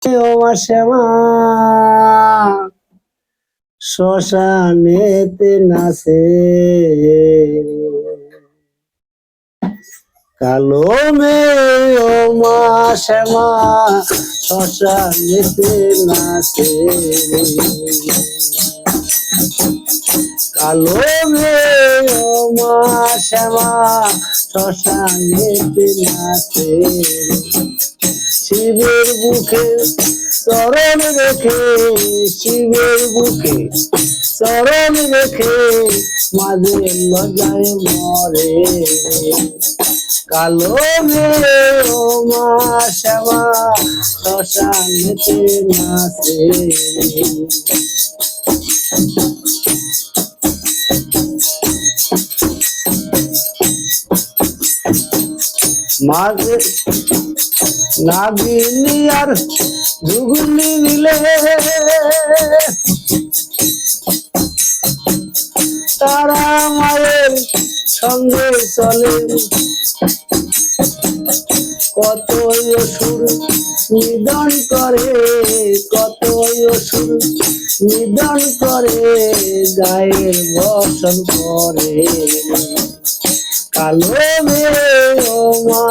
ও মা শ্যামা শ্মশানেতে নাচে কালো মেয়ে ও মা শ্যামা শ্মশানেতে নাচে কালো মেয়ে ও মা শ্যামা শ্মশানেতে নাচে শিবের বুকে চরণ রেখে শিবের বুকে চরণ রেখে মাঝে লজ্জায় মরে কালো মেয়ে ও মা শ্যামা শ্মশানেতে নাচে মাঝে নাগিনী আর দুগুনি মিলে তারা মায়ের সঙ্গে চলে কতই অসুর নিধন করে কতই অসুর নিধন করে গায়ের বসন করে কালো মেয়ে ও মা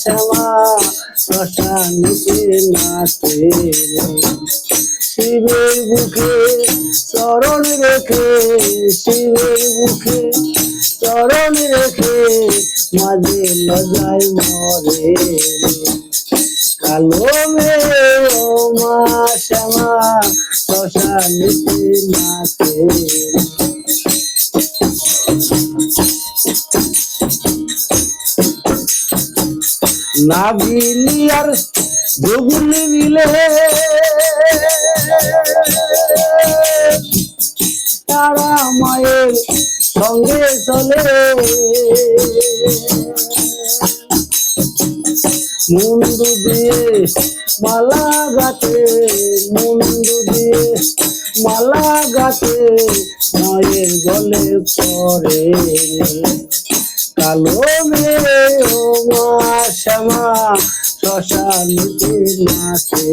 শ্যামা শ্মশানেতে নাচে শিবের বুকে চরণ রেখে শিবের বুকে চরণ রেখে মাঝে লজ্জায় মরে কালো মেয়ে ও মা শ্যামা শ্মশানেতে নাচে নাগিনী আর যোগিনী মিলে তারা মায়ের সঙ্গে চলে মুন্ডু দিয়ে মালা গাতে মুন্ডু দিয়ে মালা গাতে মায়ের গলে পরে কালো মেয়ে ও মা শ্যামা শ্মশানেতে নাচে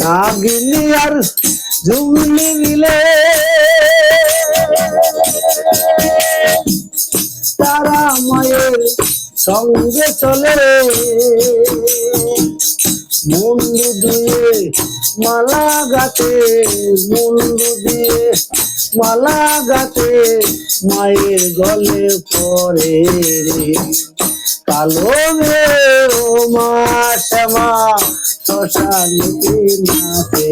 নাগিনী আর যুগনি মিলে তারা মায়ের সঙ্গে চলে মুন্ডু দিয়ে মালা গাতে মুন্ডু দিয়ে মালা গাতে মায়ের গলে পরে কালো মেয়ে ও মা শ্যামা শ্মশানেতে নাচে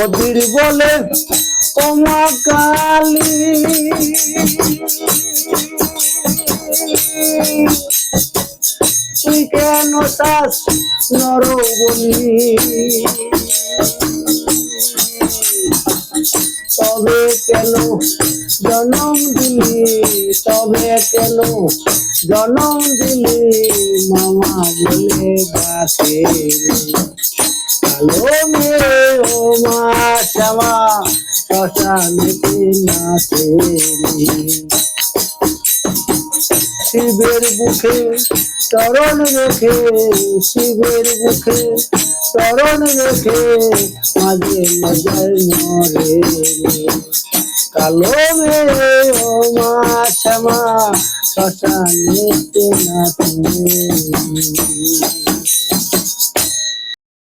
ওদির বলে ও মা কালী তুই কেন চাস নরবলি তবে কেন জনম দিলি তবে কেন জনম দিলি মামা বলে ডাকে কালো মেয়ে ও মা শ্যামা শ্মশানেতে নাচে শিবের বুকে চরণ রেখে শিবের বুকে চরণ রেখে মাঝে লজ্জায় মরে কালো মেয়ে ও মা শ্যামা শ্মশানেতে নাচে